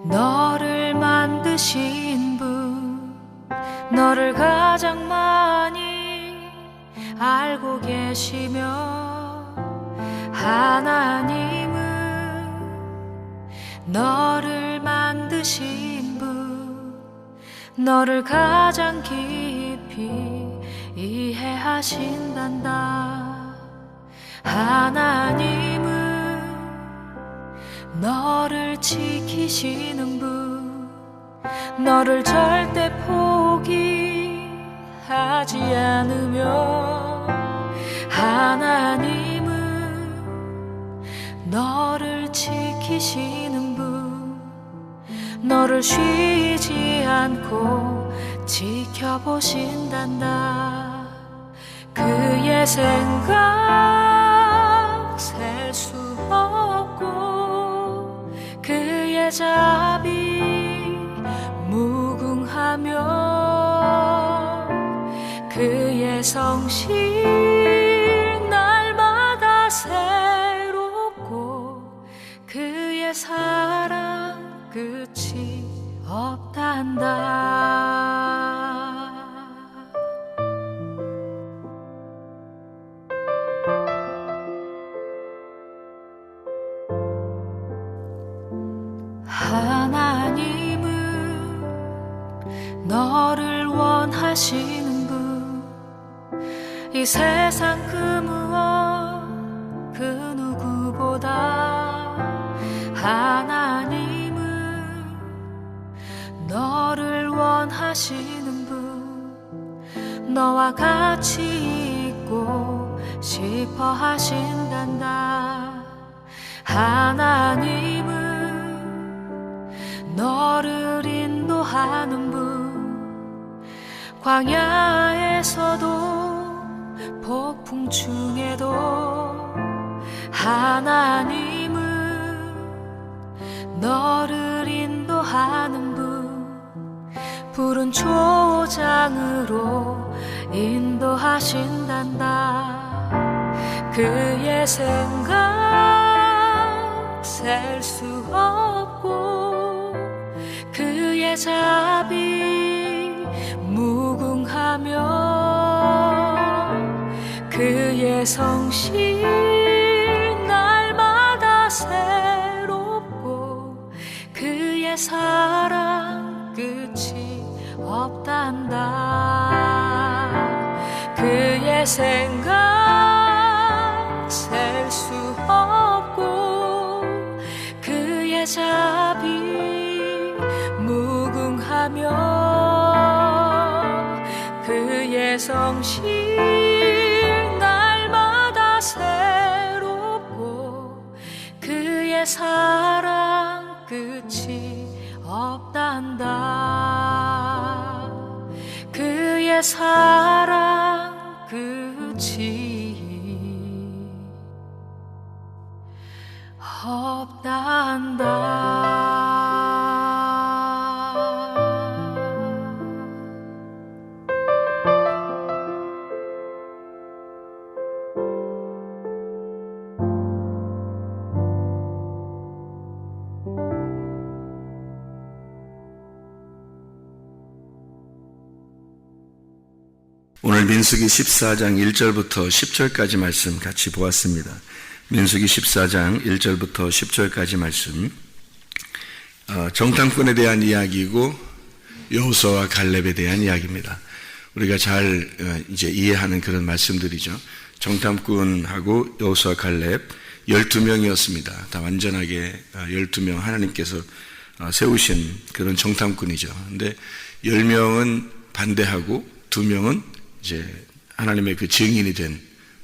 너를 만드신 분, 너를 가장 많이 알고 계시며, 하나님은 너를 만드신 분, 너를 가장 깊이 이해하신단다. 하나님은 너를 지키시는 분, 너를 절대 포기하지 않으며, 하나님은 너를 지키시는 분, 너를 쉬지 않고 지켜보신단다. 그의 생각 셀 수 없고, 그의 자비 무궁하며, 그의 성실 날마다 새롭고, 그의 사랑 끝이 없단다. 하나님은 너를 원하시는 분, 이 세상 그 무엇 그 누구보다 하나님은 너를 원하시는 분, 너와 같이 있고 싶어 하신단다. 하나님은 너를 인도하는 분, 광야에서도 폭풍 중에도 하나님은 너를 인도하는 분, 푸른 초장으로 인도하신단다. 그의 생각 셀 수 없고, 그의 자비 무궁하며, 그의 성실 날마다 새롭고, 그의 사랑 끝이 없단다. 그의 생각 셀 수 없고, 그의 자비 무궁하며, 그의 성실 날마다 새롭고, 그의 사랑 끝이 없단다. 그의 사랑 끝이 없단다. 오늘 민수기 14장 1절부터 10절까지 말씀 같이 보았습니다. 민수기 14장 1절부터 10절까지 말씀, 정탐꾼에 대한 이야기이고 여호수아와 갈렙에 대한 이야기입니다. 우리가 잘 이제 이해하는 그런 말씀들이죠. 정탐꾼하고 여호수아 갈렙 12명이었습니다. 다 완전하게 12명 하나님께서 세우신 그런 정탐꾼이죠. 근데 10명은 반대하고 2명은 이제 하나님의 그 증인이 된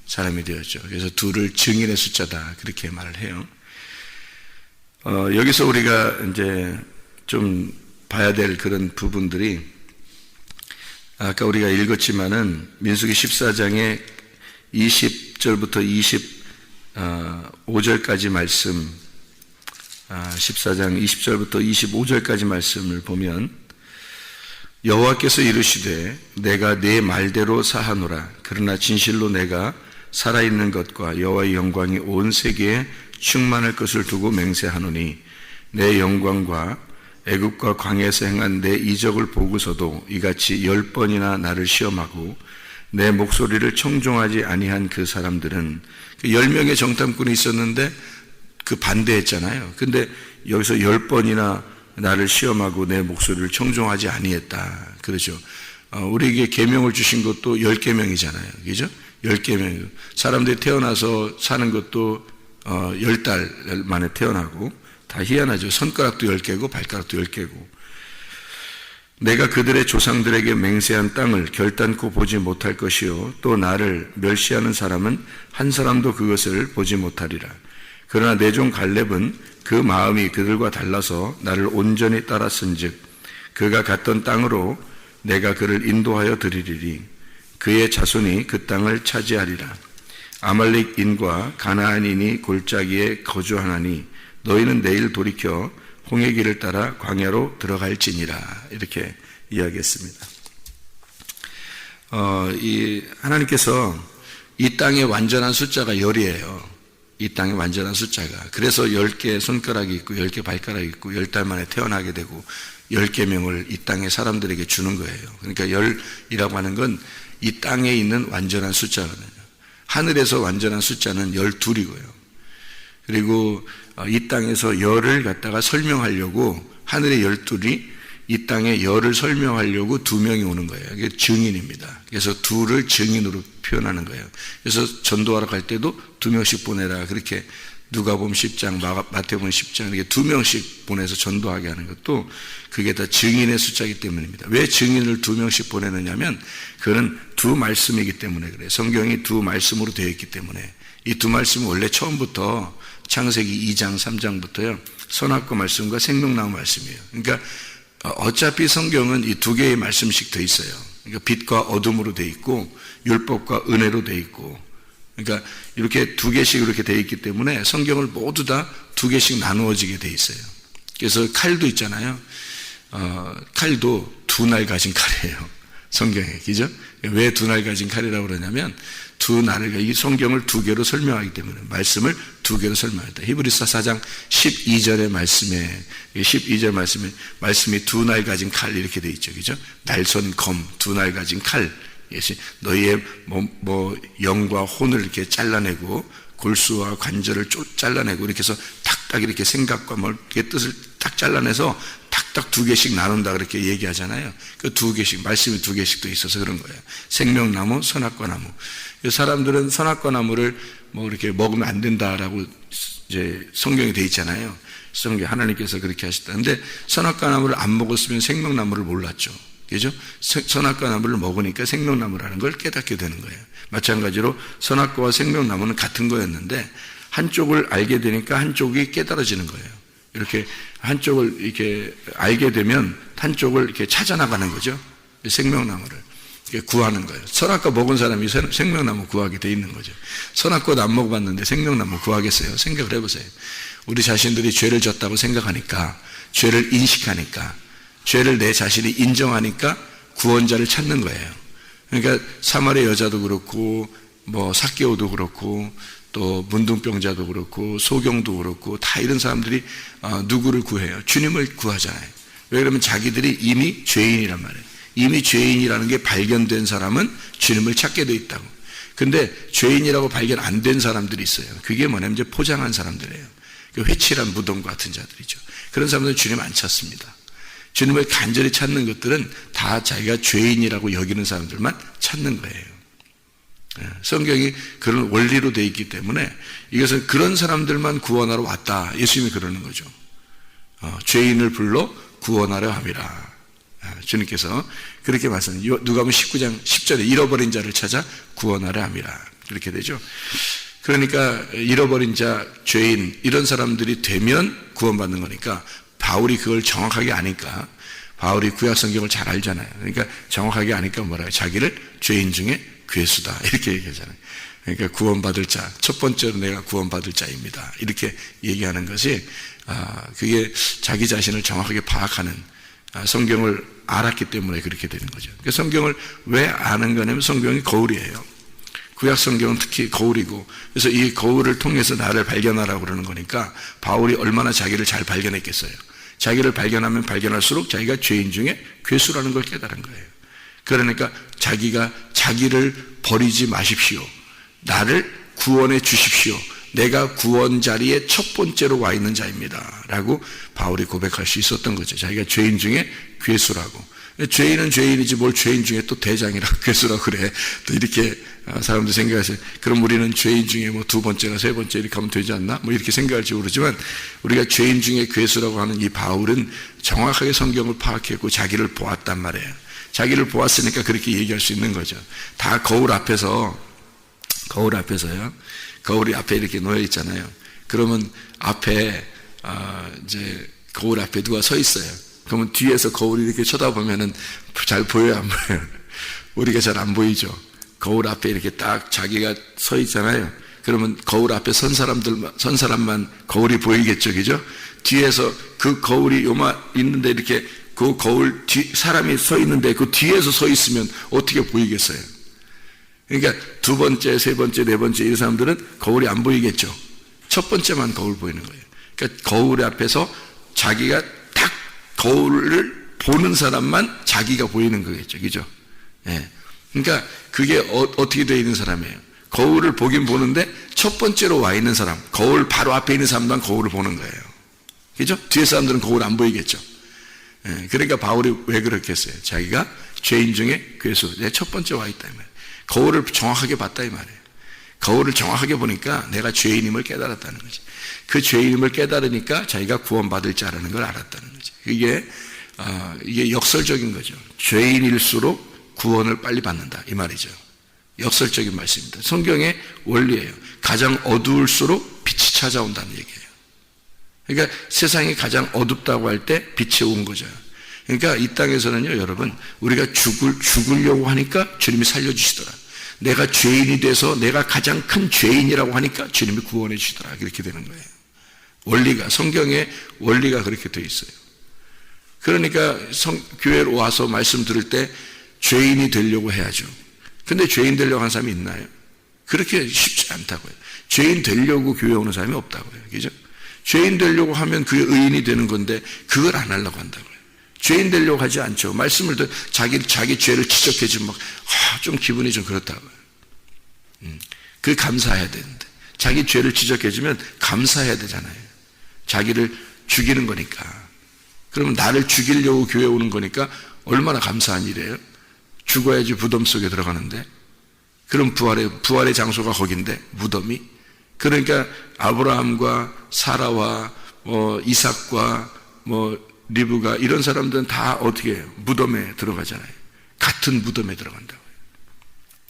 사람이 되었죠. 그래서 둘을 증인의 숫자다 그렇게 말을 해요. 여기서 우리가 이제 좀 봐야 될 그런 부분들이, 아까 우리가 읽었지만은 민수기 14장의 20절부터 25절까지 말씀, 14장 20절부터 25절까지 말씀을 보면, 여호와께서 이르시되 내가 네 말대로 사하노라. 그러나 진실로 내가 살아있는 것과 여호와의 영광이 온 세계에 충만할 것을 두고 맹세하노니 내 영광과 애굽과 광야에서 행한 내 이적을 보고서도 이같이 10번이나 나를 시험하고 내 목소리를 청종하지 아니한 그 사람들은 10명의 정탐꾼이 있었는데 그 반대했잖아요. 근데 여기서 10번이나 나를 시험하고 내 목소리를 청종하지 아니했다. 그렇죠. 우리에게 계명을 주신 것도 10계명이잖아요. 그죠? 10계명. 사람들이 태어나서 사는 것도 10달 만에 태어나고 다 희한하죠. 손가락도 10개고 발가락도 10개고. 내가 그들의 조상들에게 맹세한 땅을 결단코 보지 못할 것이요 또 나를 멸시하는 사람은 한 사람도 그것을 보지 못하리라. 그러나 내 종 갈렙은 그 마음이 그들과 달라서 나를 온전히 따랐은즉 그가 갔던 땅으로 내가 그를 인도하여 드리리니 그의 자손이 그 땅을 차지하리라. 아말렉인과 가나안인이 골짜기에 거주하나니 너희는 내일 돌이켜 홍해 길을 따라 광야로 들어갈지니라. 이렇게 이야기했습니다. 하나님께서 이 땅의 완전한 숫자가 10이에요. 이 땅의 완전한 숫자가. 그래서 10개 손가락이 있고 10개 발가락이 있고 10달 만에 태어나게 되고 10계명을 이 땅의 사람들에게 주는 거예요. 그러니까 10이라고 하는 건 이 땅에 있는 완전한 숫자거든요. 하늘에서 완전한 숫자는 12이고요. 그리고 이 땅에서 열을 갖다가 설명하려고 하늘의 12이 이 땅의 열을 설명하려고 2명이 오는 거예요. 이게 증인입니다. 그래서 둘을 증인으로 표현하는 거예요. 그래서 전도하러 갈 때도 2명씩 보내라. 그렇게 누가복음 10장, 마태복음 10장 이렇게 2명씩 보내서 전도하게 하는 것도 그게 다 증인의 숫자이기 때문입니다. 왜 증인을 2명씩 보내느냐면 그거는 두 말씀이기 때문에 그래요. 성경이 두 말씀으로 되어 있기 때문에 이 두 말씀은 원래 처음부터 창세기 2장, 3장부터요. 선악과 말씀과 생명나무 말씀이에요. 그러니까 어차피 성경은 이 두 개의 말씀씩 돼 있어요. 그러니까 빛과 어둠으로 돼 있고 율법과 은혜로 돼 있고 그러니까 이렇게 두 개씩 이렇게 돼 있기 때문에 성경을 모두 다 두 개씩 나누어지게 돼 있어요. 그래서 칼도 있잖아요. 칼도 두 날 가진 칼이에요. 성경에. 그죠? 왜 두 날 가진 칼이라고 그러냐면 두 날을, 이 성경을 두 개로 설명하기 때문에 말씀을 두 개로 설명했다. 히브리서 4장 12절의 말씀에 12절 말씀이 두 날 가진 칼 이렇게 돼 있죠. 그죠? 날선 검, 두 날 가진 칼. 너희의 영과 혼을 이렇게 잘라내고 골수와 관절을 잘라내고 이렇게 해서 탁탁 이렇게 생각과 이렇게 뜻을 딱 잘라내서 탁탁 두 개씩 나눈다 그렇게 얘기하잖아요. 그 두 개씩 말씀이 두 개씩도 있어서 그런 거예요. 생명나무, 선악과 나무. 사람들은 선악과 나무를 이렇게 먹으면 안 된다라고 이제 성경에 돼 있잖아요. 성경 하나님께서 그렇게 하셨다. 근데 선악과 나무를 안 먹었으면 생명나무를 몰랐죠. 그죠? 선악과 나무를 먹으니까 생명나무라는 걸 깨닫게 되는 거예요. 마찬가지로 선악과와 생명나무는 같은 거였는데 한쪽을 알게 되니까 한쪽이 깨달아지는 거예요. 이렇게 한쪽을 이렇게 알게 되면 한쪽을 이렇게 찾아나가는 거죠. 생명나무를 이렇게 구하는 거예요. 선악과 먹은 사람이 생명나무 구하게 돼 있는 거죠. 선악과도 안 먹어봤는데 생명나무 구하겠어요? 생각을 해보세요. 우리 자신들이 죄를 졌다고 생각하니까, 죄를 인식하니까, 죄를 내 자신이 인정하니까 구원자를 찾는 거예요. 그러니까 사마리아 여자도 그렇고 삭개오도 그렇고 또 문둥병자도 그렇고 소경도 그렇고 다 이런 사람들이 누구를 구해요? 주님을 구하잖아요. 왜 그러면 자기들이 이미 죄인이란 말이에요. 이미 죄인이라는 게 발견된 사람은 주님을 찾게 돼 있다고. 근데 죄인이라고 발견 안 된 사람들이 있어요. 그게 뭐냐면 이제 포장한 사람들이에요. 회칠한 무덤 같은 자들이죠. 그런 사람들은 주님 안 찾습니다. 주님을 간절히 찾는 것들은 다 자기가 죄인이라고 여기는 사람들만 찾는 거예요. 성경이 그런 원리로 되어 있기 때문에 이것은 그런 사람들만 구원하러 왔다. 예수님이 그러는 거죠. 죄인을 불러 구원하려 함이라. 주님께서 그렇게 말씀하셨어요. 누가복음 19장 10절에 잃어버린 자를 찾아 구원하려 함이라. 그렇게 되죠. 그러니까 잃어버린 자, 죄인 이런 사람들이 되면 구원받는 거니까 바울이 그걸 정확하게 아니까 바울이 구약 성경을 잘 알잖아요. 그러니까 정확하게 아니까 뭐라요? 자기를 죄인 중에 괴수다 이렇게 얘기하잖아요. 그러니까 구원받을 자, 첫 번째로 내가 구원받을 자입니다. 이렇게 얘기하는 것이 그게 자기 자신을 정확하게 파악하는 성경을 알았기 때문에 그렇게 되는 거죠. 그러니까 성경을 왜 아는 거냐면 성경이 거울이에요. 구약 성경은 특히 거울이고 그래서 이 거울을 통해서 나를 발견하라고 그러는 거니까 바울이 얼마나 자기를 잘 발견했겠어요. 자기를 발견하면 발견할수록 자기가 죄인 중에 괴수라는 걸 깨달은 거예요. 그러니까 자기가 자기를 버리지 마십시오. 나를 구원해 주십시오. 내가 구원 자리에 첫 번째로 와 있는 자입니다. 라고 바울이 고백할 수 있었던 거죠. 자기가 죄인 중에 괴수라고. 죄인은 죄인이지 뭘 죄인 중에 또 대장이라고 괴수라고 그래. 또 이렇게 사람들 생각하세요. 그럼 우리는 죄인 중에 뭐 두 번째나 세 번째 이렇게 하면 되지 않나? 뭐 이렇게 생각할지 모르지만 우리가 죄인 중에 괴수라고 하는 이 바울은 정확하게 성경을 파악했고 자기를 보았단 말이에요. 자기를 보았으니까 그렇게 얘기할 수 있는 거죠. 다 거울 앞에서요. 거울이 앞에 이렇게 놓여 있잖아요. 그러면 앞에 이제 거울 앞에 누가 서 있어요. 그러면 뒤에서 거울이 이렇게 쳐다보면은 잘 보여요, 안 보여요? 우리가 잘 안 보이죠. 거울 앞에 이렇게 딱 자기가 서 있잖아요. 그러면 거울 앞에 선 사람만 거울이 보이겠죠, 그죠? 뒤에서 그 거울이 요마 있는데 이렇게 그 거울 뒤 사람이 서 있는데 그 뒤에서 서 있으면 어떻게 보이겠어요? 그러니까 두 번째, 세 번째, 네 번째 이 사람들은 거울이 안 보이겠죠. 첫 번째만 거울 보이는 거예요. 그러니까 거울 앞에서 자기가 딱 거울을 보는 사람만 자기가 보이는 거겠죠. 그죠? 예. 그러니까 그게 어떻게 되어 있는 사람이에요? 거울을 보긴 보는데 첫 번째로 와 있는 사람, 거울 바로 앞에 있는 사람만 거울을 보는 거예요. 그죠? 뒤에 사람들은 거울 안 보이겠죠. 예. 그러니까 바울이 왜 그렇게 했어요? 자기가 죄인 중에 괴수, 내 첫 번째 와 있다 이 말이에요. 거울을 정확하게 봤다 이 말이에요. 거울을 정확하게 보니까 내가 죄인임을 깨달았다는 거지. 그 죄인임을 깨달으니까 자기가 구원받을 자라는 걸 알았다는 거지. 이게 역설적인 거죠. 죄인일수록 구원을 빨리 받는다 이 말이죠. 역설적인 말씀입니다. 성경의 원리예요. 가장 어두울수록 빛이 찾아온다는 얘기예요. 그러니까 세상이 가장 어둡다고 할 때 빛이 온 거죠. 그러니까 이 땅에서는요, 여러분, 우리가 죽으려고 하니까 주님이 살려주시더라. 내가 죄인이 돼서 내가 가장 큰 죄인이라고 하니까 주님이 구원해 주시더라. 그렇게 되는 거예요. 원리가, 성경의 원리가 그렇게 되어 있어요. 그러니까 교회로 와서 말씀 들을 때 죄인이 되려고 해야죠. 근데 죄인 되려고 하는 사람이 있나요? 그렇게 쉽지 않다고요. 죄인 되려고 교회 오는 사람이 없다고요. 그죠? 죄인 되려고 하면 그게 의인이 되는 건데 그걸 안 하려고 한다고요. 죄인 되려고 하지 않죠. 말씀을 듣 자기 죄를 지적해주면 좀 기분이 좀 그렇다고요. 그게 감사해야 되는데. 자기 죄를 지적해주면 감사해야 되잖아요. 자기를 죽이는 거니까. 그러면 나를 죽이려고 교회 오는 거니까 얼마나 감사한 일이에요. 죽어야지 무덤 속에 들어가는데. 그럼 부활의 장소가 거긴데, 무덤이. 그러니까 아브라함과 사라와 이삭과 리브가 이런 사람들은 다 어떻게 해요? 무덤에 들어가잖아요. 같은 무덤에 들어간다고요.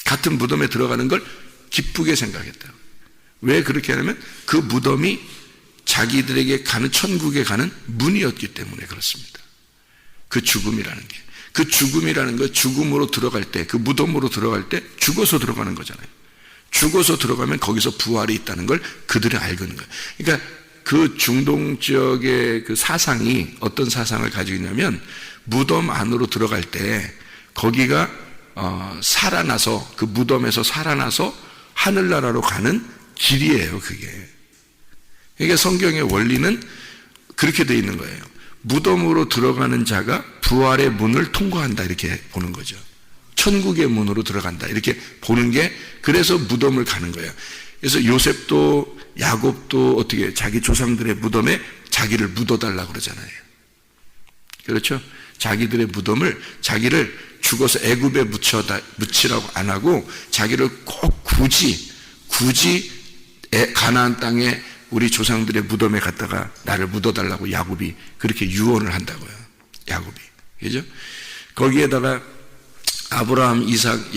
같은 무덤에 들어가는 걸 기쁘게 생각했다고요. 왜 그렇게 하냐면 그 무덤이 자기들에게 가는 천국에 가는 문이었기 때문에 그렇습니다. 그 죽음이라는 게. 그 죽음이라는 거 죽음으로 들어갈 때, 그 무덤으로 들어갈 때 죽어서 들어가는 거잖아요. 죽어서 들어가면 거기서 부활이 있다는 걸 그들이 알고 있는 거예요. 그러니까 그 중동 지역의 그 사상이 어떤 사상을 가지고 있냐면 무덤 안으로 들어갈 때 거기가 살아나서 그 무덤에서 살아나서 하늘나라로 가는 길이에요. 그게. 그러니까 성경의 원리는 그렇게 되어 있는 거예요. 무덤으로 들어가는 자가 부활의 문을 통과한다 이렇게 보는 거죠. 천국의 문으로 들어간다 이렇게 보는 게 그래서 무덤을 가는 거예요. 그래서 요셉도 야곱도 어떻게 자기 조상들의 무덤에 자기를 묻어달라고 그러잖아요. 그렇죠? 자기들의 무덤을 자기를 죽어서 애굽에 묻히라고 안 하고 자기를 꼭 굳이 가나안 땅에 우리 조상들의 무덤에 갔다가 나를 묻어달라고 야곱이 그렇게 유언을 한다고요. 야곱이. 그죠? 거기에다가 아브라함, 이삭,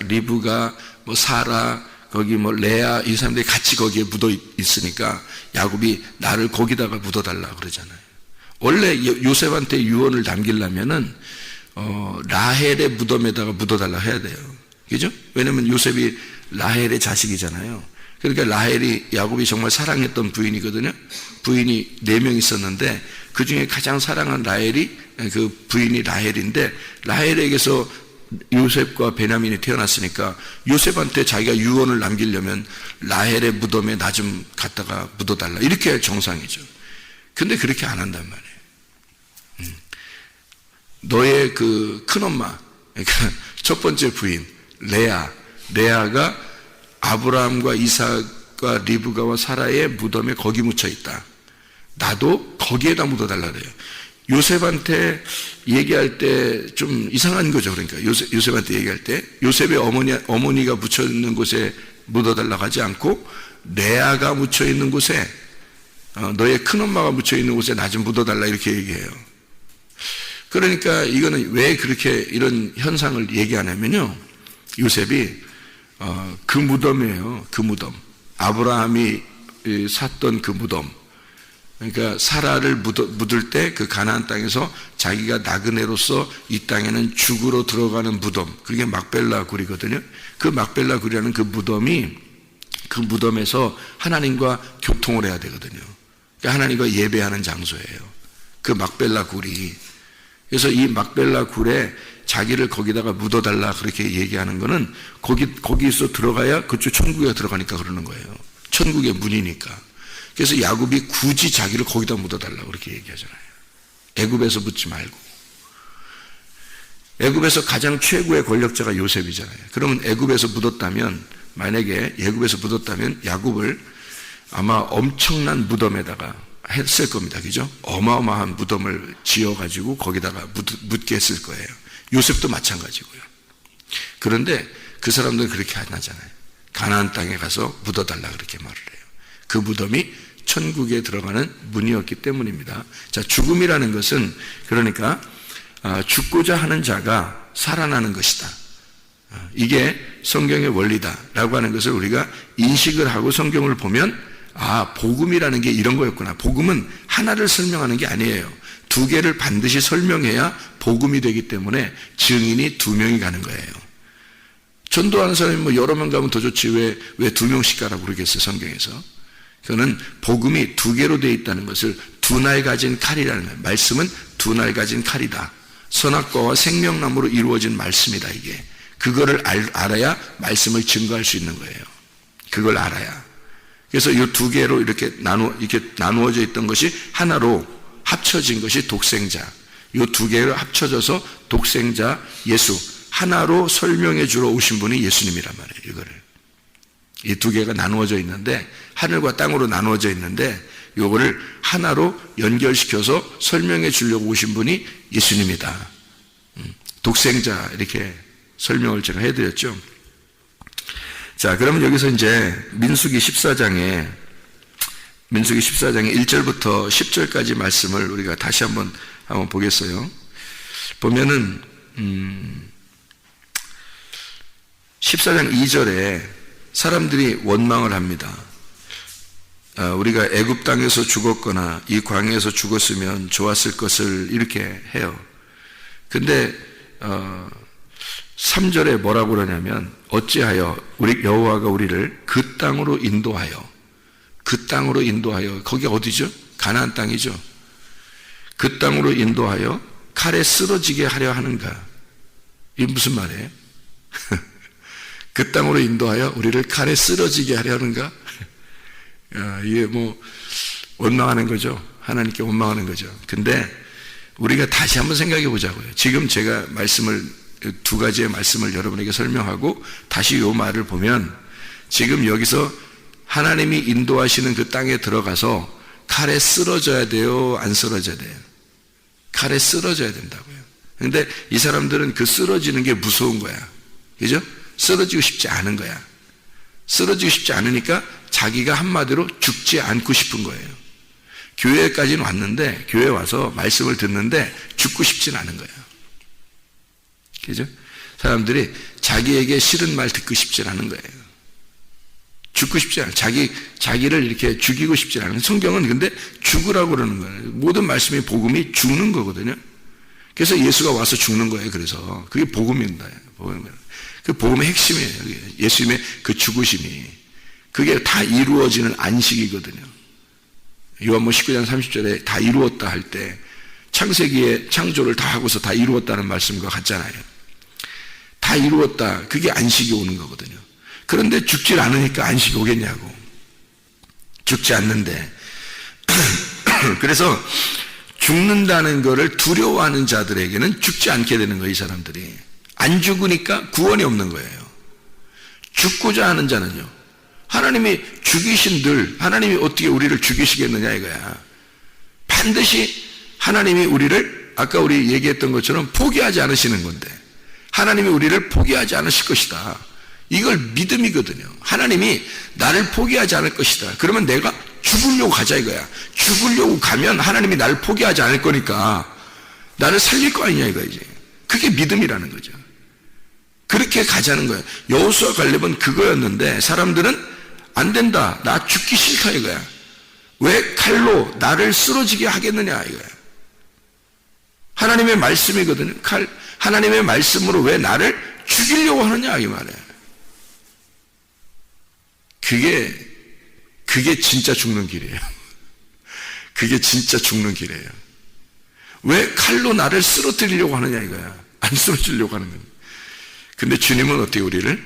리브가 사라, 거기 레아 이 사람들이 같이 거기에 묻어 있으니까 야곱이 나를 거기다가 묻어달라고 그러잖아요. 원래 요셉한테 유언을 남기려면은 라헬의 무덤에다가 묻어달라고 해야 돼요. 그죠? 왜냐면 요셉이 라헬의 자식이잖아요. 그러니까 라헬이 야곱이 정말 사랑했던 부인이거든요. 부인이 4명 있었는데 그 중에 가장 사랑한 그 부인이 라헬인데 라헬에게서 요셉과 베냐민이 태어났으니까 요셉한테 자기가 유언을 남기려면 라헬의 무덤에 나 좀 갖다가 묻어달라 이렇게 정상이죠. 근데 그렇게 안 한단 말이에요. 너의 그 큰엄마, 그러니까 첫 번째 부인 레아가 아브라함과 이삭과 리브가와 사라의 무덤에 거기 묻혀 있다. 나도 거기에다 묻어달라 그래요. 요셉한테 얘기할 때 좀 이상한 거죠. 그러니까 요셉한테 얘기할 때 요셉의 어머니가 묻혀 있는 곳에 묻어달라고 하지 않고 레아가 묻혀 있는 곳에, 너의 큰엄마가 묻혀 있는 곳에 나 좀 묻어달라 이렇게 얘기해요. 그러니까 이거는 왜 그렇게 이런 현상을 얘기하냐면요, 요셉이 그 무덤이에요. 그 무덤, 아브라함이 샀던 그 무덤. 그러니까 사라를 묻을 때 그 가나안 땅에서 자기가 나그네로서 이 땅에는 죽으러 들어가는 무덤, 그게 막벨라 굴이거든요. 그 막벨라 굴이라는 그 무덤이, 그 무덤에서 하나님과 교통을 해야 되거든요. 그러니까 하나님과 예배하는 장소예요, 그 막벨라 굴이. 그래서 이 막벨라 굴에 자기를 거기다가 묻어달라 그렇게 얘기하는 거는 거기서 들어가야 그쪽 천국에 들어가니까 그러는 거예요. 천국의 문이니까. 그래서 야곱이 굳이 자기를 거기다 묻어달라고 그렇게 얘기하잖아요. 애굽에서 묻지 말고. 애굽에서 가장 최고의 권력자가 요셉이잖아요. 그러면 애굽에서 묻었다면, 만약에 애굽에서 묻었다면 야곱을 아마 엄청난 무덤에다가 했을 겁니다. 그죠? 어마어마한 무덤을 지어가지고 거기다가 묻게 했을 거예요. 요셉도 마찬가지고요. 그런데 그 사람들은 그렇게 안 하잖아요. 가나안 땅에 가서 묻어달라 그렇게 말을 해요. 그 무덤이 천국에 들어가는 문이었기 때문입니다. 자, 죽음이라는 것은 그러니까 죽고자 하는 자가 살아나는 것이다. 이게 성경의 원리다라고 하는 것을 우리가 인식을 하고 성경을 보면, 복음이라는 게 이런 거였구나. 복음은 하나를 설명하는 게 아니에요. 두 개를 반드시 설명해야 복음이 되기 때문에 증인이 2명이 가는 거예요. 전도하는 사람이 뭐 여러 명 가면 더 좋지 왜 2명씩 가라고 그러겠어요, 성경에서. 그거는 복음이 2개로 되어 있다는 것을, 2날 가진 칼이라는 거예요. 말씀은 2날 가진 칼이다. 선악과와 생명나무로 이루어진 말씀이다, 이게. 그거를 알아야 말씀을 증거할 수 있는 거예요. 그걸 알아야. 그래서 이 2개로 이렇게 나누어져 있던 것이 하나로 합쳐진 것이 독생자. 이 2개로 합쳐져서 독생자 예수, 하나로 설명해 주러 오신 분이 예수님이란 말이에요. 이거를. 이 2개가 나누어져 있는데, 하늘과 땅으로 나누어져 있는데, 요거를 하나로 연결시켜서 설명해 주려고 오신 분이 예수님이다. 독생자, 이렇게 설명을 제가 해드렸죠. 자, 그러면 여기서 이제 민수기 14장에 1절부터 10절까지 말씀을 우리가 다시 한번 보겠어요. 보면은 14장 2절에 사람들이 원망을 합니다. 우리가 애굽 땅에서 죽었거나 이 광야에서 죽었으면 좋았을 것을 이렇게 해요. 근데 3절에 뭐라고 그러냐면, 어찌하여 우리 여호와가 우리를 그 땅으로 인도하여, 거기 어디죠? 가나안 땅이죠. 그 땅으로 인도하여 칼에 쓰러지게 하려 하는가? 이게 무슨 말이에요? 그 땅으로 인도하여 우리를 칼에 쓰러지게 하려 하는가? 이게 뭐 원망하는 거죠. 하나님께 원망하는 거죠. 근데 우리가 다시 한번 생각해 보자고요. 지금 제가 2가지의 말씀을 여러분에게 설명하고 다시 이 말을 보면, 지금 여기서 하나님이 인도하시는 그 땅에 들어가서 칼에 쓰러져야 돼요? 안 쓰러져야 돼요? 칼에 쓰러져야 된다고요. 근데 이 사람들은 그 쓰러지는 게 무서운 거야. 그죠? 쓰러지고 싶지 않은 거야. 쓰러지고 싶지 않으니까 자기가 한마디로 죽지 않고 싶은 거예요. 교회까지는 왔는데, 교회 와서 말씀을 듣는데 죽고 싶진 않은 거예요. 그죠? 사람들이 자기에게 싫은 말 듣고 싶진 않은 거예요. 죽고 싶지 않아요. 자기를 이렇게 죽이고 싶지 않은. 성경은 근데 죽으라고 그러는 거예요. 모든 말씀이 복음이 죽는 거거든요. 그래서 예수가 와서 죽는 거예요. 그래서 그게 복음입니다. 그 복음의 핵심이에요. 예수님의 그 죽으심이. 그게 다 이루어지는 안식이거든요. 요한복음 19장 30절에 다 이루었다 할 때 창세기에 창조를 다 하고서 다 이루었다는 말씀과 같잖아요. 다 이루었다. 그게 안식이 오는 거거든요. 그런데 죽질 않으니까 안식이 오겠냐고. 죽지 않는데 그래서 죽는다는 것을 두려워하는 자들에게는 죽지 않게 되는 거예요. 이 사람들이 안 죽으니까 구원이 없는 거예요. 죽고자 하는 자는요, 하나님이 죽이신 들 하나님이 어떻게 우리를 죽이시겠느냐 이거야. 반드시 하나님이 우리를 아까 우리 얘기했던 것처럼 포기하지 않으시는 건데, 하나님이 우리를 포기하지 않으실 것이다. 이걸 믿음이거든요. 하나님이 나를 포기하지 않을 것이다. 그러면 내가 죽으려고 가자 이거야. 죽으려고 가면 하나님이 나를 포기하지 않을 거니까 나를 살릴 거 아니냐 이거지. 그게 믿음이라는 거죠. 그렇게 가자는 거예요. 여호수아 갈렙은 그거였는데 사람들은 안 된다. 나 죽기 싫다 이거야. 왜 칼로 나를 쓰러지게 하겠느냐 이거야. 하나님의 말씀이거든요. 하나님의 말씀으로 왜 나를 죽이려고 하느냐 이 말이에요. 그게 진짜 죽는 길이에요. 그게 진짜 죽는 길이에요. 왜 칼로 나를 쓰러뜨리려고 하느냐 이거야. 안 쓰러지려고 하는 거야. 근데 주님은 어떻게 우리를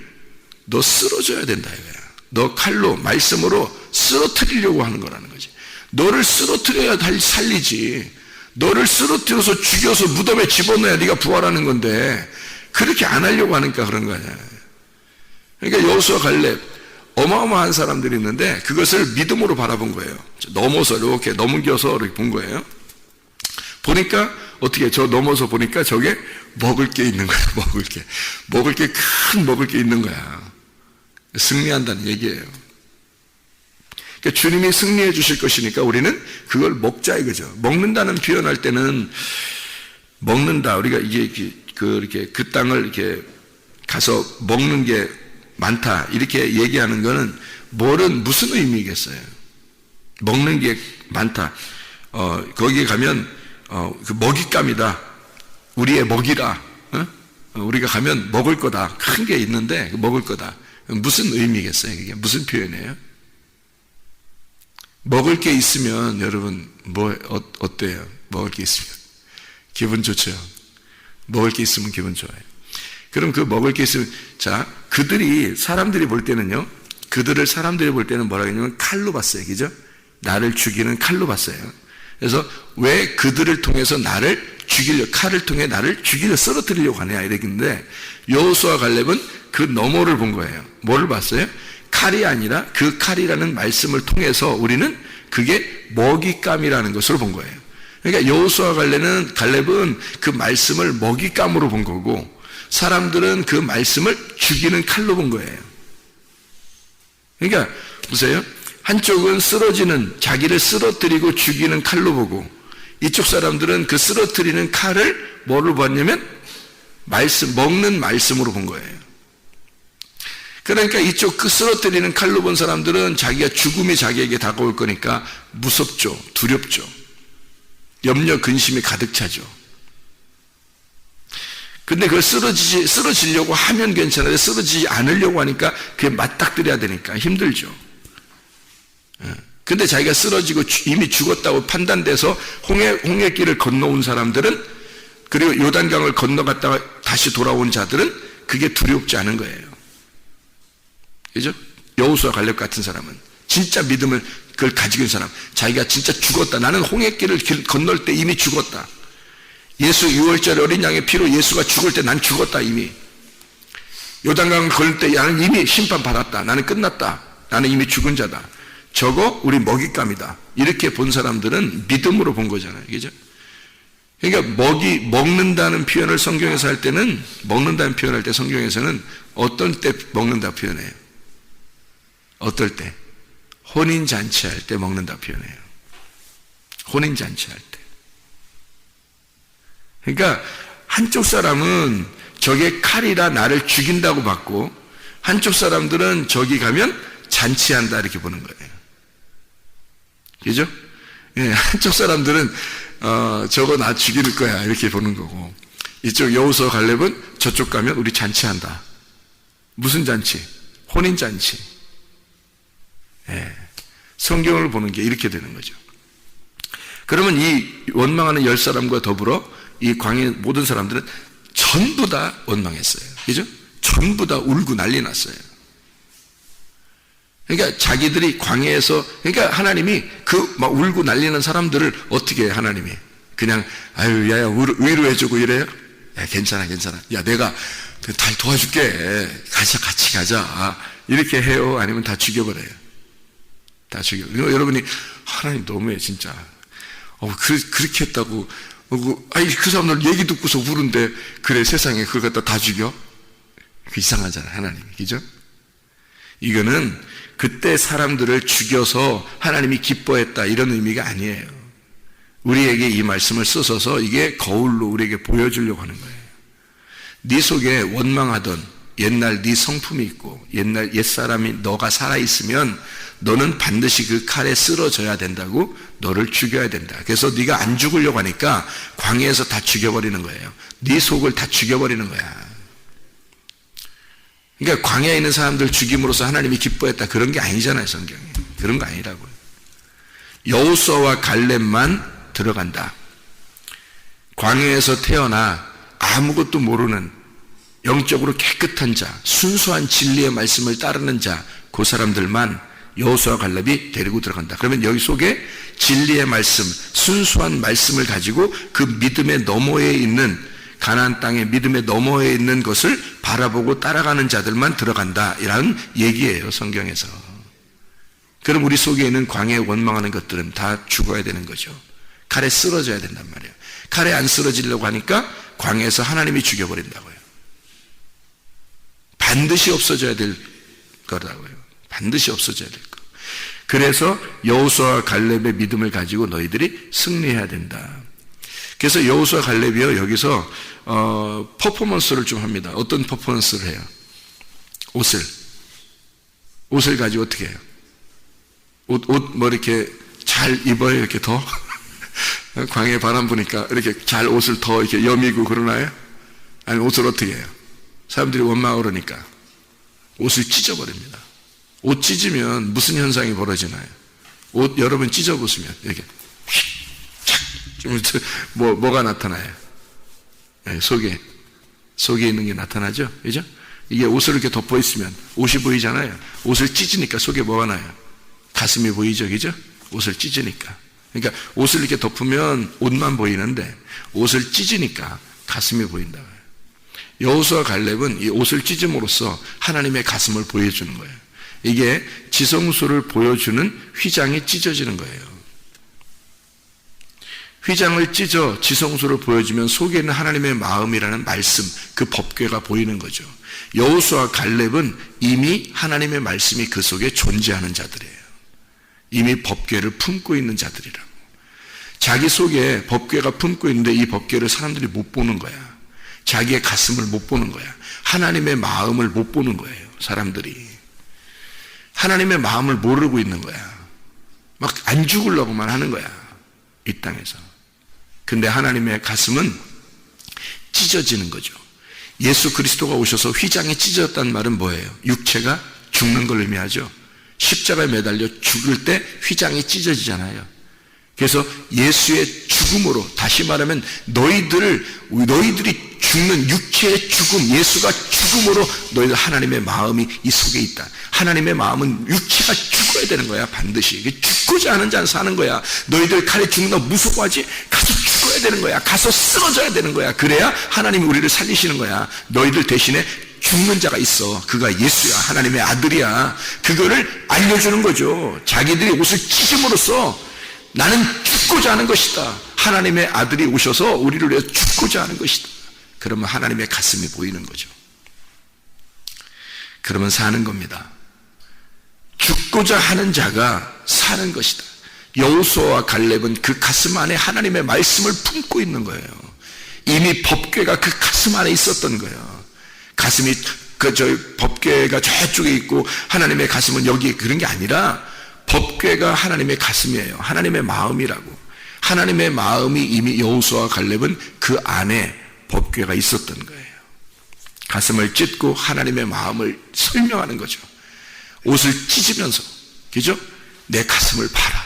너 쓰러져야 된다 이거야. 너 칼로 말씀으로 쓰러뜨리려고 하는 거라는 거지. 너를 쓰러뜨려야 살리지. 너를 쓰러뜨려서 죽여서 무덤에 집어넣어야 네가 부활하는 건데 그렇게 안 하려고 하니까 그런 거 아니야. 그러니까 여호수아 갈렙 어마어마한 사람들이 있는데 그것을 믿음으로 바라본 거예요. 넘어서 이렇게 넘겨서 이렇게 본 거예요. 보니까 어떻게 저 넘어서 보니까 저게 먹을 게 있는 거야. 먹을 게 있는 거야. 승리한다는 얘기예요. 그러니까 주님이 승리해 주실 것이니까 우리는 그걸 먹자 이거죠. 먹는다는 표현할 때는 먹는다. 우리가 이게 그 땅을 이렇게 가서 먹는 게 많다 이렇게 얘기하는 거는 무슨 의미겠어요? 먹는 게 많다. 거기에 가면 그 먹잇감이다. 우리의 먹이라. 우리가 가면 먹을 거다. 큰 게 있는데 먹을 거다. 무슨 의미겠어요? 그게 무슨 표현이에요? 먹을 게 있으면 여러분 어때요? 먹을 게 있으면 기분 좋죠. 먹을 게 있으면 기분 좋아요. 그럼 그 먹을 게 있으면 사람들이 볼 때는요, 사람들이 볼 때는 뭐라 그러냐면 칼로 봤어요. 그죠? 나를 죽이는 칼로 봤어요. 그래서 왜 그들을 통해서 칼을 통해 나를 쓰러뜨리려고 하냐 이랬는데 여호수아 갈렙은 그 너머를 본 거예요. 뭐를 봤어요? 칼이 아니라 그 칼이라는 말씀을 통해서 우리는 그게 먹잇감이라는 것으로 본 거예요. 그러니까 여호수아 갈렙은 그 말씀을 먹잇감으로 본 거고 사람들은 그 말씀을 죽이는 칼로 본 거예요. 그러니까 보세요. 한쪽은 자기를 쓰러뜨리고 죽이는 칼로 보고 이쪽 사람들은 그 쓰러뜨리는 칼을 뭐로 봤냐면 먹는 말씀으로 본 거예요. 그러니까 이쪽 그 쓰러뜨리는 칼로 본 사람들은 자기가 죽음이 자기에게 다가올 거니까 무섭죠. 두렵죠. 염려 근심이 가득 차죠. 근데 그걸 쓰러지려고 하면 괜찮아요. 쓰러지지 않으려고 하니까 그게 맞닥뜨려야 되니까 힘들죠. 근데 자기가 쓰러지고 이미 죽었다고 판단돼서 홍해길을 건너온 사람들은, 그리고 요단강을 건너갔다가 다시 돌아온 자들은 그게 두렵지 않은 거예요. 그죠? 여호수아 갈렙 같은 사람은 진짜 믿음을 그걸 가지고 있는 사람, 자기가 진짜 죽었다. 나는 홍해길을 건널 때 이미 죽었다. 예수 6월절 어린 양의 피로 예수가 죽을 때 난 죽었다 이미. 요단강을 건널 때 나는 이미 심판받았다. 나는 끝났다. 나는 이미 죽은 자다. 저거 우리 먹잇감이다. 이렇게 본 사람들은 믿음으로 본 거잖아요. 그죠? 그러니까 먹는다는 표현을 성경에서 할 때는, 먹는다는 표현할 때 성경에서는 어떤 때 먹는다 표현해요? 어떨 때? 혼인잔치할 때 먹는다 표현해요. 혼인잔치할 때. 그러니까 한쪽 사람은 저게 칼이라 나를 죽인다고 봤고, 한쪽 사람들은 저기 가면 잔치한다 이렇게 보는 거예요. 그죠? 예, 한쪽 사람들은 저거 나 죽일 거야 이렇게 보는 거고, 이쪽 여호수아 갈렙은 저쪽 가면 우리 잔치한다. 무슨 잔치? 혼인잔치. 예, 성경을 보는 게 이렇게 되는 거죠. 그러면 이 원망하는 10사람과 더불어 이 광야 모든 사람들은 전부 다 원망했어요. 그죠? 전부 다 울고 난리 났어요. 그러니까 자기들이 광야에서, 그러니까 하나님이 그 막 울고 날리는 사람들을 어떻게 해, 하나님이? 그냥, 아유, 야야, 위로해주고 이래요? 야, 괜찮아. 야, 내가 달 도와줄게. 같이 가자. 이렇게 해요? 아니면 다 죽여버려요? 다 죽여버려요. 여러분이, 하나님 너무해, 진짜. 그렇게 했다고. 그 사람들 얘기 듣고서 우는데, 그래, 세상에 그걸 갖다 다 죽여? 이상하잖아요, 하나님이. 그죠? 이거는 그때 사람들을 죽여서 하나님이 기뻐했다, 이런 의미가 아니에요. 우리에게 이 말씀을 쓰셔서 이게 거울로 우리에게 보여주려고 하는 거예요. 네 속에 원망하던 옛날 네 성품이 있고 옛날 옛사람이 너가 살아있으면 너는 반드시 그 칼에 쓰러져야 된다고, 너를 죽여야 된다. 그래서 네가 안 죽으려고 하니까 광야에서 다 죽여버리는 거예요. 네 속을 다 죽여버리는 거야. 그러니까 광야에 있는 사람들 죽임으로써 하나님이 기뻐했다, 그런 게 아니잖아요, 성경에. 그런 거 아니라고요. 여호수아와 갈렙만 들어간다. 광야에서 태어나 아무것도 모르는 영적으로 깨끗한 자, 순수한 진리의 말씀을 따르는 자, 그 사람들만 여호수아와 갈렙이 데리고 들어간다. 그러면 여기 속에 진리의 말씀, 순수한 말씀을 가지고 그 믿음의 너머에 있는, 가나안 땅의 믿음의 너머에 있는 것을 바라보고 따라가는 자들만 들어간다, 이라는 얘기예요, 성경에서. 그럼 우리 속에 있는 광야에 원망하는 것들은 다 죽어야 되는 거죠. 칼에 쓰러져야 된단 말이에요. 칼에 안 쓰러지려고 하니까 광야에서 하나님이 죽여버린다고요. 반드시 없어져야 될 거라고요. 반드시 없어져야 될 거. 그래서 여호수아와 갈렙의 믿음을 가지고 너희들이 승리해야 된다. 그래서 여호수아 갈렙이요, 여기서 퍼포먼스를 좀 합니다. 어떤 퍼포먼스를 해요? 옷을 가지고 어떻게 해요? 옷 뭐 이렇게 잘 입어요, 이렇게 더? 광야에 바람 부니까 이렇게 잘 옷을 더 이렇게 여미고 그러나요? 아니면 옷을 어떻게 해요? 사람들이 원망하고 그러니까 옷을 찢어버립니다. 옷 찢으면 무슨 현상이 벌어지나요? 옷 여러분 찢어보시면 이렇게 뭐가 나타나요? 네, 속에 있는 게 나타나죠? 그죠? 이게 옷을 이렇게 덮어 있으면 옷이 보이잖아요. 옷을 찢으니까 속에 뭐가 나요? 가슴이 보이죠? 그죠? 옷을 찢으니까. 그러니까 옷을 이렇게 덮으면 옷만 보이는데 옷을 찢으니까 가슴이 보인다. 여호수아 갈렙은 이 옷을 찢음으로써 하나님의 가슴을 보여주는 거예요. 이게 지성소를 보여주는 휘장이 찢어지는 거예요. 휘장을 찢어 지성소를 보여주면 속에 있는 하나님의 마음이라는 말씀, 그 법궤가 보이는 거죠. 여호수아 갈렙은 이미 하나님의 말씀이 그 속에 존재하는 자들이에요. 이미 법궤를 품고 있는 자들이라고. 자기 속에 법궤가 품고 있는데 이 법궤를 사람들이 못 보는 거야. 자기의 가슴을 못 보는 거야. 하나님의 마음을 못 보는 거예요, 사람들이. 하나님의 마음을 모르고 있는 거야. 막 안 죽으려고만 하는 거야, 이 땅에서. 근데 하나님의 가슴은 찢어지는 거죠. 예수 그리스도가 오셔서 휘장이 찢어졌다는 말은 뭐예요? 육체가 죽는 걸 의미하죠. 십자가에 매달려 죽을 때 휘장이 찢어지잖아요. 그래서 예수의 죽음으로, 다시 말하면 너희들이 죽는 육체의 죽음, 예수가 죽음으로 너희들 하나님의 마음이 이 속에 있다. 하나님의 마음은 육체가 죽어야 되는 거야, 반드시. 죽고자 하는 자는 사는 거야. 너희들 칼에 죽는 거 무서워하지? 가서 죽어야 되는 거야. 가서 쓰러져야 되는 거야. 그래야 하나님이 우리를 살리시는 거야. 너희들 대신에 죽는 자가 있어. 그가 예수야. 하나님의 아들이야. 그거를 알려주는 거죠. 자기들이 옷을 찢음으로써 나는 죽고자 하는 것이다. 하나님의 아들이 오셔서 우리를 위해 죽고자 하는 것이다. 그러면 하나님의 가슴이 보이는 거죠. 그러면 사는 겁니다. 죽고자 하는 자가 사는 것이다. 여호수아와 갈렙은 그 가슴 안에 하나님의 말씀을 품고 있는 거예요. 이미 법궤가 그 가슴 안에 있었던 거예요. 가슴이 법궤가 저쪽에 있고 하나님의 가슴은 여기에, 그런 게 아니라 법궤가 하나님의 가슴이에요. 하나님의 마음이라고. 하나님의 마음이 이미 여호수아와 갈렙은 그 안에 법궤가 있었던 거예요. 가슴을 찢고 하나님의 마음을 설명하는 거죠. 옷을 찢으면서, 그죠? 내 가슴을 봐라.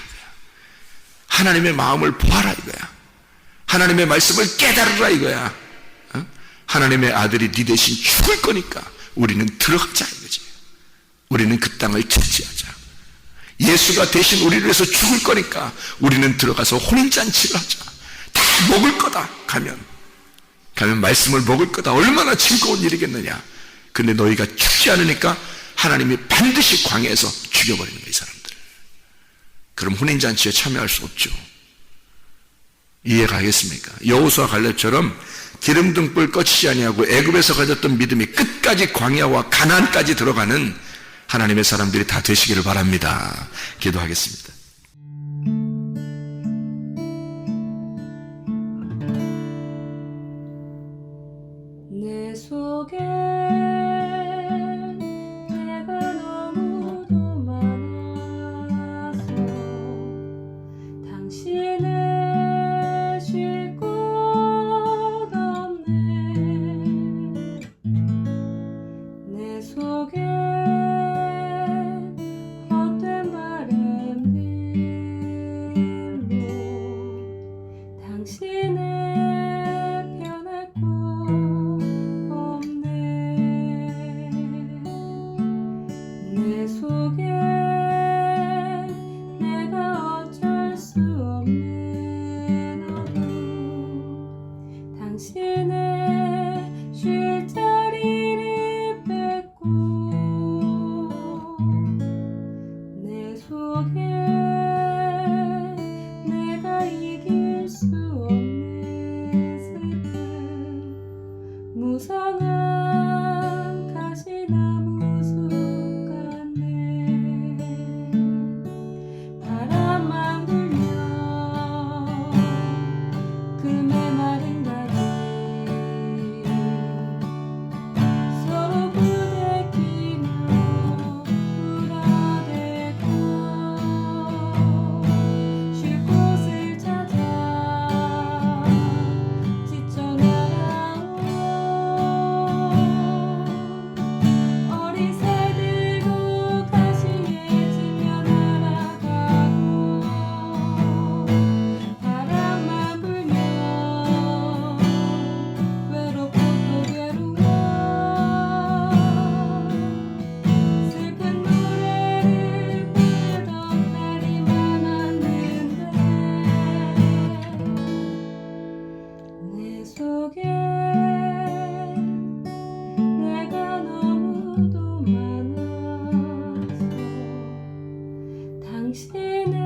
하나님의 마음을 보아라 이거야. 하나님의 말씀을 깨달으라 이거야. 하나님의 아들이 네 대신 죽을 거니까 우리는 들어가자 이거지. 우리는 그 땅을 차지하자. 예수가 대신 우리를 위해서 죽을 거니까 우리는 들어가서 혼인잔치를 하자. 다 먹을 거다. 가면 말씀을 먹을 거다. 얼마나 즐거운 일이겠느냐. 근데 너희가 죽지 않으니까 하나님이 반드시 광야에서 죽여버리는 거예요, 이 사람들. 그럼 혼인잔치에 참여할 수 없죠. 이해가겠습니까? 여호수아 갈렙처럼 기름등불 꺼지지 아니하고 애굽에서 가졌던 믿음이 끝까지 광야와 가나안까지 들어가는 하나님의 사람들이 다 되시기를 바랍니다. 기도하겠습니다. 내 속에 내가 너무도 많아서 당신을 쉴 곳 없네. 내 속에 헛된 바램들로 당신을 변할 곳 없네. 내 속에 내가 어쩔 수 없는 어둠, 당신의 쉴 자리를 뺏고 내 속에 내가 이길 수 없는 슬픔, 무성한 가시나무 숲 같네. 바람만 불면 그 메마른 가지 서로 부대끼며 울어대고 쉴 곳을 찾아 지쳐 날아온 어린 새들도 가시에 지며 날아가고, 바람만 불면 외롭고 또 괴로워 슬픈 노래를 부르던 날이 많았는데 내 속에 내가 너무도 많아서 당신을